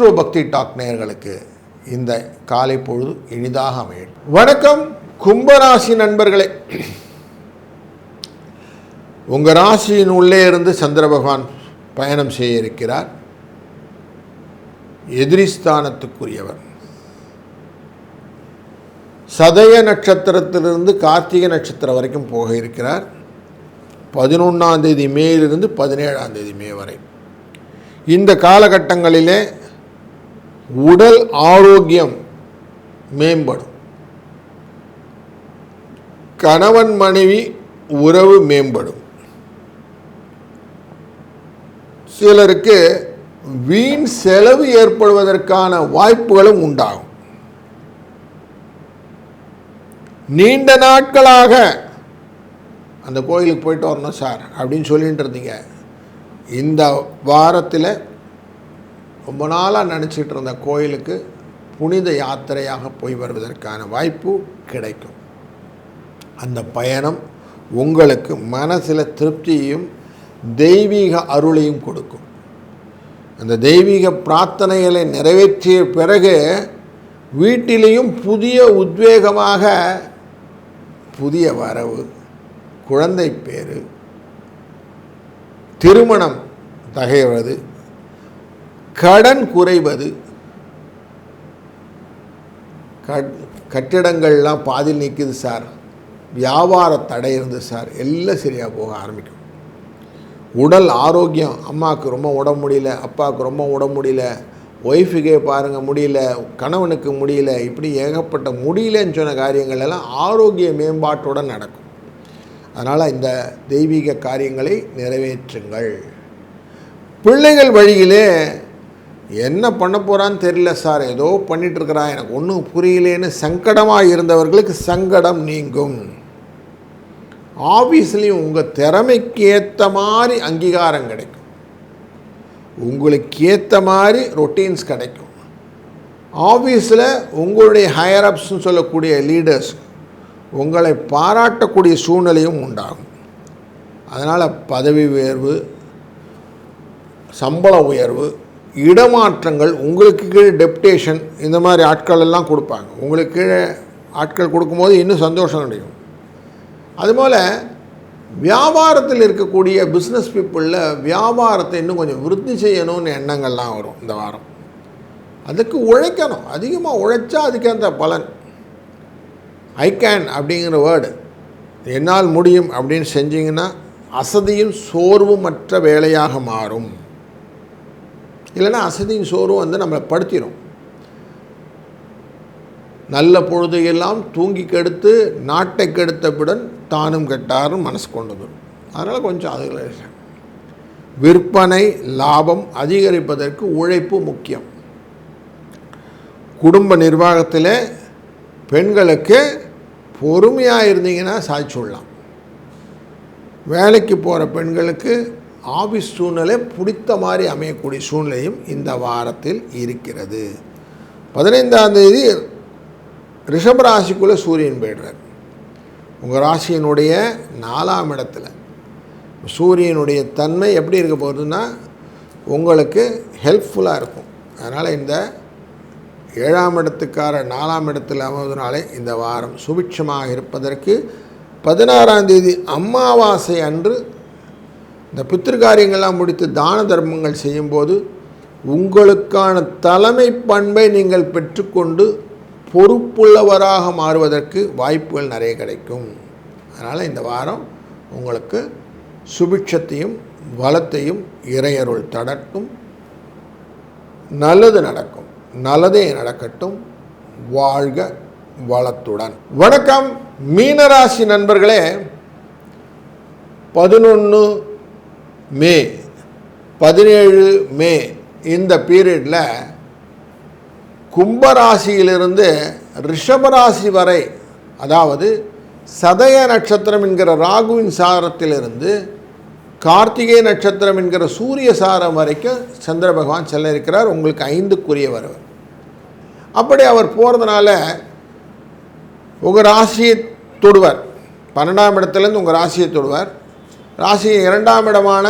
Astro பக்தி talk நேயர்களுக்கு இந்த காலை பொழுது இனிதாக அமையும். வணக்கம் கும்பராசி நண்பர்களே. உங்கள் ராசியின் உள்ளே இருந்து சந்திர பகவான் பயணம் செய்ய இருக்கிறார். எதிரிஸ்தானத்துக்குரியவர். சதய நட்சத்திரத்திலிருந்து கார்த்திகை நட்சத்திரம் வரைக்கும் போக இருக்கிறார். 11ஆம் தேதி மேலிருந்து 17ஆம் தேதி மே வரை. இந்த காலகட்டங்களிலே உடல் ஆரோக்கியம் மேம்படும். கணவன் மனைவி உறவு மேம்படும். சிலருக்கு வீண் செலவு ஏற்படுவதற்கான வாய்ப்புகளும் உண்டாகும். நீண்ட நாட்களாக அந்த கோயிலுக்கு போயிட்டு வரணும் சார் அப்படின்னு சொல்லிட்டு இருந்தீங்க. இந்த வாரத்தில் ரொம்ப நாளாக நினச்சிட்டு இருந்த கோயிலுக்கு புனித யாத்திரையாக போய் வருவதற்கான வாய்ப்பு கிடைக்கும். அந்த பயணம் உங்களுக்கு மனசில் திருப்தியையும் தெய்வீக அருளையும் கொடுக்கும். அந்த தெய்வீக பிரார்த்தனைகளை நிறைவேற்றிய பிறகு வீட்டிலேயும் புதிய உத்வேகமாக புதிய வரவு, குழந்தை பேரு, திருமணம் தகைவது, கடன் குறைவது, கட்டிடங்கள்லாம் பாதியில் நிற்குது சார், வியாபார தடை இருந்து சார், எல்லாம் சரியாக போக ஆரம்பிக்கும். உடல் ஆரோக்கியம், அம்மாவுக்கு ரொம்ப உடம்பு முடியல, அப்பாவுக்கு ரொம்ப உடம்பு முடியல, ஒய்ஃபுக்கே பாருங்கள் முடியல, கணவனுக்கு முடியல, இப்படி ஏகப்பட்ட முடியலன்னு சொன்ன காரியங்கள் எல்லாம் ஆரோக்கிய மேம்பாட்டுடன் நடக்கும். அதனால் இந்த தெய்வீக காரியங்களை நிறைவேற்றுங்கள். பிள்ளைகள் வழியிலே என்ன பண்ண போகிறான்னு தெரியல சார், ஏதோ பண்ணிகிட்ருக்கிறான், எனக்கு ஒன்றும் புரியலேன்னு சங்கடமாக இருந்தவர்களுக்கு சங்கடம் நீங்கும். ஆஃபீஸ்லேயும் உங்கள் திறமைக்கு ஏற்ற மாதிரி அங்கீகாரம் கிடைக்கும். உங்களுக்கு ஏற்ற மாதிரி ரொட்டீன்ஸ் கிடைக்கும். ஆஃபீஸில் உங்களுடைய ஹையர் அப்ஸ்ன்னு சொல்லக்கூடிய லீடர்ஸ் உங்களை பாராட்டக்கூடிய சூழ்நிலையும் உண்டாகும். அதனால் பதவி உயர்வு, சம்பள உயர்வு, இடமாற்றங்கள், உங்களுக்கு கீழே டெப்டேஷன், இந்த மாதிரி ஆட்கள் எல்லாம் கொடுப்பாங்க. உங்களுக்கு கீழே ஆட்கள் கொடுக்கும்போது இன்னும் சந்தோஷம் கிடைக்கும். அதுபோல் வியாபாரத்தில் இருக்கக்கூடிய பிஸ்னஸ் பீப்புளில் வியாபாரத்தை இன்னும் கொஞ்சம் விருத்தி செய்யணும்னு எண்ணங்கள்லாம் வரும் இந்த வாரம். அதுக்கு உழைக்கணும். அதிகமாக உழைச்சா அதுக்கேற்ற பலன். ஐ கேன் அப்படிங்கிற வேர்டு, என்னால் முடியும் அப்படின்னு செஞ்சிங்கன்னா அசதியும் சோர்வும் மற்ற வேலையாக மாறும். இல்லைன்னா அசதியும் சோர்வும் நம்மளை படுத்திடும். நல்ல பொழுதையெல்லாம் தூங்கி கெடுத்து நாட்டை கெடுத்தவுடன் தானும் கெட்டாரும் மனசு கொண்டு வரும். அதனால் கொஞ்சம் அதில் விற்பனை லாபம் அதிகரிப்பதற்கு உழைப்பு முக்கியம். குடும்ப நிர்வாகத்தில் பெண்களுக்கு பொறுமையாக இருந்தீங்கன்னா சாதிச்சுடலாம். வேலைக்கு போகிற பெண்களுக்கு ஆஃபீஸ் சூழ்நிலை பிடித்த மாதிரி அமையக்கூடிய சூழ்நிலையும் இந்த வாரத்தில் இருக்கிறது. 15ஆம் தேதி ரிஷபராசிக்குள்ளே சூரியன் போய்டுறார். உங்கள் ராசியினுடைய 4ஆம் இடத்துல சூரியனுடைய தன்மை எப்படி இருக்க போகுதுன்னா உங்களுக்கு ஹெல்ப்ஃபுல்லாக இருக்கும். அதனால் இந்த 7ஆம் இடத்துக்கார 4ஆம் இடத்தில் அமர்வதனாலே இந்த வாரம் சுபிட்சமாக இருப்பதற்கு 16ஆம் தேதி அமாவாசை அன்று இந்த பித்திருக்காரியங்கள்லாம் முடித்து தான தர்மங்கள் செய்யும்போது உங்களுக்கான தலைமை பண்பை நீங்கள் பெற்றுக்கொண்டு பொறுப்புள்ளவராக மாறுவதற்கு வாய்ப்புகள் நிறைய கிடைக்கும். அதனால் இந்த வாரம் உங்களுக்கு சுபிட்சத்தையும் வளத்தையும் இறையருள் தடட்டும். நல்லது நடக்கும். நல்லதே நடக்கட்டும். வாழ்க வளத்துடன். வணக்கம் மீனராசி நண்பர்களே. 11 மே 17 மே இந்த பீரியடில் கும்பராசியிலிருந்து ரிஷபராசி வரை, அதாவது சதய நட்சத்திரம் என்கிற ராகுவின் சாரத்திலிருந்து கார்த்திகை நட்சத்திரம் என்கிற சூரிய சாரம் வரைக்கும் சந்திர பகவான் செல்ல இருக்கிறார். உங்களுக்கு 5க்குரியவர். அப்படி அவர் போகிறதுனால உங்கள் ராசியை தொடுவார். 12ஆம் இடத்துலேருந்து உங்கள் ராசியை தொடுவார். ராசியை 2ஆம் இடமான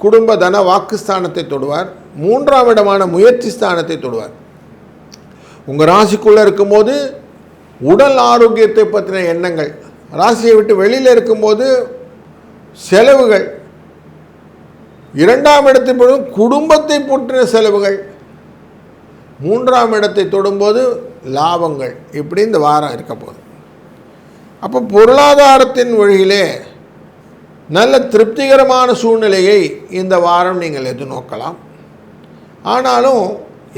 குடும்ப தன வாக்குஸ்தானத்தை தொடுவார். மூன்றாம் இடமான முயற்சி ஸ்தானத்தை தொடுவார். உங்கள் ராசிக்குள்ளே இருக்கும்போது உடல் ஆரோக்கியத்தை பற்றின எண்ணங்கள், ராசியை விட்டு வெளியில் இருக்கும்போது செலவுகள், இரண்டாம் இடத்தை பொழுதும் குடும்பத்தை பற்றின செலவுகள், மூன்றாம் இடத்தை தொடும்போது லாபங்கள். இப்படி இந்த வாரம் இருக்க போகுது. அப்போ பொருளாதாரத்தின் வழியிலே நல்ல திருப்திகரமான சூழ்நிலையை இந்த வாரம் நீங்கள் எதிர்நோக்கலாம். ஆனாலும்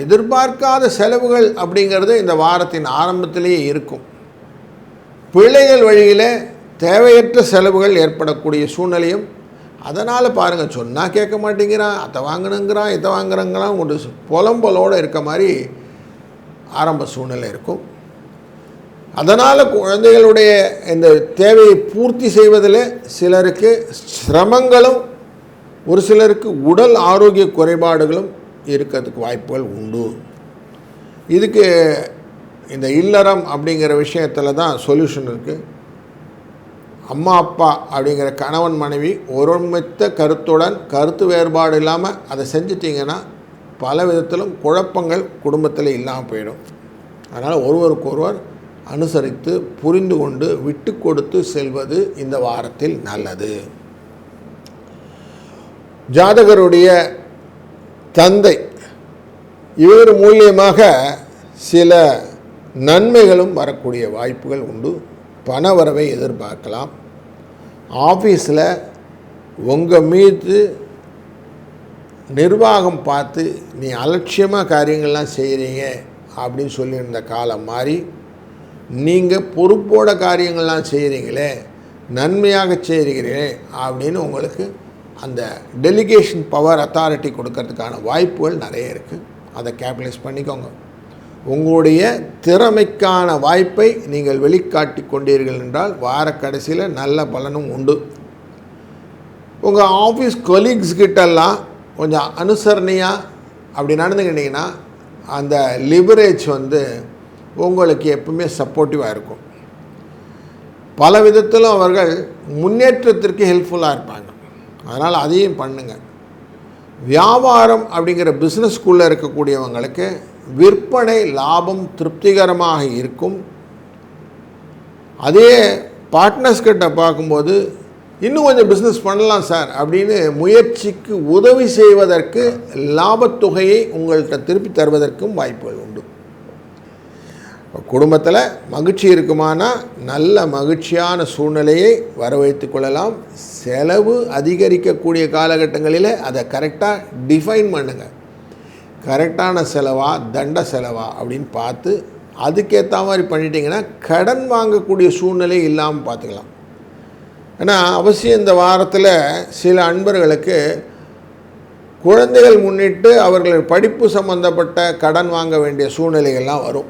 எதிர்பார்க்காத செலவுகள் அப்படிங்கிறது இந்த வாரத்தின் ஆரம்பத்திலேயே இருக்கும். பிள்ளைகள் வழியில் தேவையற்ற செலவுகள் ஏற்படக்கூடிய சூழ்நிலையும், அதனால் பாருங்கள், சொன்னால் கேட்க மாட்டேங்கிறான், அதை வாங்கணுங்கிறான், இதை வாங்குறங்கிறான், ஒரு புலம்பலோடு இருக்க மாதிரி ஆரம்ப சூழ்நிலை இருக்கும். அதனால் குழந்தைகளுடைய இந்த தேவையை பூர்த்தி செய்வதில் சிலருக்கு சிரமங்களும், ஒரு சிலருக்கு உடல் ஆரோக்கிய குறைபாடுகளும் இருக்கிறதுக்கு வாய்ப்புகள் உண்டு. இதுக்கு இந்த இல்லறம் அப்படிங்கிற விஷயத்தில் தான் சொல்யூஷன் இருக்குது. அம்மா அப்பா அப்படிங்கிற கணவன் மனைவி ஒருமித்த கருத்துடன், கருத்து வேறுபாடு இல்லாமல் அதை செஞ்சிட்டிங்கன்னா பல விதத்திலும் குழப்பங்கள் குடும்பத்தில் இல்லாமல் போயிடும். அதனால் ஒருவருக்கொருவர் அனுசரித்து புரிந்து கொண்டு விட்டு கொடுத்து செல்வது இந்த வாரத்தில் நல்லது. ஜாதகருடைய தந்தை இவர் மூலியமாக சில நன்மைகளும் வரக்கூடிய வாய்ப்புகள் உண்டு. பணவரவை எதிர்பார்க்கலாம். ஆஃபீஸில் உங்கள் மீது நிர்வாகம் பார்த்து நீ அலட்சியமாக காரியங்கள்லாம் செய்கிறீங்க அப்படின்னு சொல்லியிருந்த காலம் மாறி, நீங்கள் பொறுப்போட காரியங்கள்லாம் செய்கிறீங்களே, நன்மையாக செய்கிறீங்களே அப்படின்னு உங்களுக்கு அந்த டெலிகேஷன் பவர், அத்தாரிட்டி கொடுக்கறதுக்கான வாய்ப்புகள் நிறைய இருக்குது. அதை கேபிட்டலைஸ் பண்ணிக்கோங்க. உங்களுடைய திறமைக்கான வாய்ப்பை நீங்கள் வெளிக்காட்டி கொண்டீர்கள் என்றால் வார கடைசியில் நல்ல பலனும் உண்டு. உங்கள் ஆஃபீஸ் கொலீக்ஸ் கிட்டெல்லாம் கொஞ்சம் அனுசரணையாக அப்படி நடந்துக்கிட்டிங்கன்னா அந்த லிவரேஜ் உங்களுக்கு எப்பவுமே சப்போர்ட்டிவாக இருக்கும். பல விதத்திலும் அவர்கள் முன்னேற்றத்திற்கு ஹெல்ப்ஃபுல்லாக இருப்பாங்க. அதனால் அதையும் பண்ணுங்கள். வியாபாரம் அப்படிங்கிற பிஸ்னஸ்குள்ளே இருக்கக்கூடியவங்களுக்கு விற்பனை லாபம் திருப்திகரமாக இருக்கும். அதே பார்ட்னர்ஸ் கிட்ட பார்க்கும்போது இன்னும் கொஞ்சம் பிஸ்னஸ் பண்ணலாம் சார் அப்படின்னு முயற்சிக்கு உதவி செய்வதற்கு லாபத்தொகையை உங்கள்கிட்ட திருப்பி தருவதற்கும் வாய்ப்புகள் உண்டு. குடும்பத்தில் மகிழ்ச்சி இருக்குமானா நல்ல மகிழ்ச்சியான சூழ்நிலையை வரவைத்து கொள்ளலாம். செலவு அதிகரிக்கக்கூடிய காலகட்டங்களில் அதை கரெக்டாக டிஃபைன் பண்ணுங்கள். கரெக்டான செலவா தண்ட செலவா அப்படின்னு பார்த்து அதுக்கேற்ற மாதிரி பண்ணிட்டீங்கன்னா கடன் வாங்கக்கூடிய சூழ்நிலை இல்லாமல் பார்த்துக்கலாம். ஏன்னா அவசியம் இந்த வாரத்தில் சில அன்பர்களுக்கு குழந்தைகள் முன்னிட்டு அவர்கள் படிப்பு சம்பந்தப்பட்ட கடன் வாங்க வேண்டிய சூழ்நிலைகள்லாம் வரும்.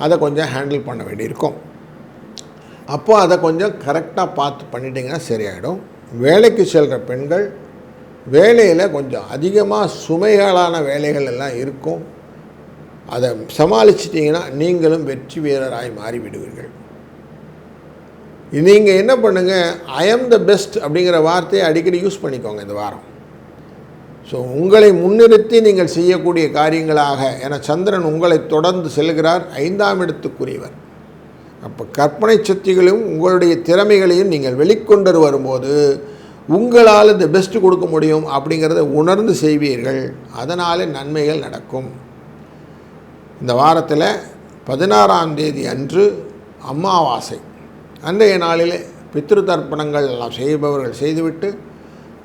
அதை கொஞ்சம் ஹேண்டில் பண்ண வேண்டியிருக்கும். அப்போ அதை கொஞ்சம் கரெக்டாக பார்த்து பண்ணிட்டீங்கன்னா சரியாயிடும். வேலைக்கு செல்கிற பெண்கள் வேலையில் கொஞ்சம் அதிகமாக சுமைகளான வேலைகள் எல்லாம் இருக்கும். அதை சமாளிச்சிட்டிங்கன்னா நீங்களும் வெற்றி வீரராய் மாறிவிடுவீர்கள். நீங்கள் என்ன பண்ணுங்கள், ஐ ஆம் த பெஸ்ட் அப்படிங்கிற வார்த்தையை அடிக்கடி யூஸ் பண்ணிக்கோங்க இந்த வாரம். ஸோ உங்களை முன்னிறுத்தி நீங்கள் செய்யக்கூடிய காரியங்களாக, ஏன்னா சந்திரன் உங்களை தொடர்ந்து செல்கிறார், 5ஆம் இடத்துக்குரியவர். அப்போ கற்பனை சக்திகளையும் உங்களுடைய திறமைகளையும் நீங்கள் வெளிக்கொண்டு வரும்போது உங்களால் இந்த பெஸ்ட்டு கொடுக்க முடியும் அப்படிங்கிறத உணர்ந்து செய்வீர்கள். அதனால் நன்மைகள் நடக்கும். இந்த வாரத்தில் 16ஆம் தேதி அன்று அமாவாசை. அன்றைய நாளில் பித்ரு தர்ப்பணங்கள் எல்லாம் செய்பவர்கள் செய்துவிட்டு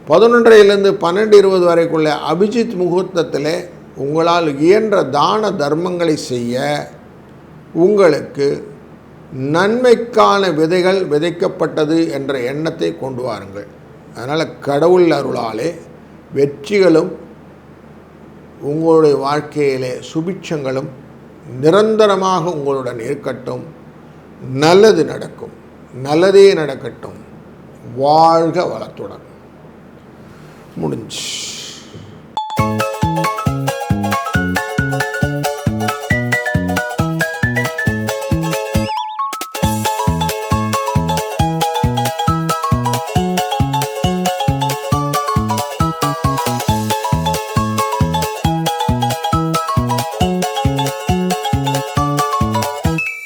11:30 12:20 வரைக்குள்ள அபிஜித் முகூர்த்தத்தில் உங்களால் இயன்ற தான தர்மங்களை செய்ய உங்களுக்கு நன்மைக்கான விதைகள் விதைக்கப்பட்டது என்ற எண்ணத்தை கொண்டு வாருங்கள். அதனால் கடவுள் அருளாலே வெற்றிகளும் உங்களுடைய வாழ்க்கையிலே சுபிட்சங்களும் நிரந்தரமாக உங்களுடன் இருக்கட்டும். நல்லது நடக்கும். நல்லதே நடக்கட்டும். வாழ்க வளத்துடன். முடிஞ்சு.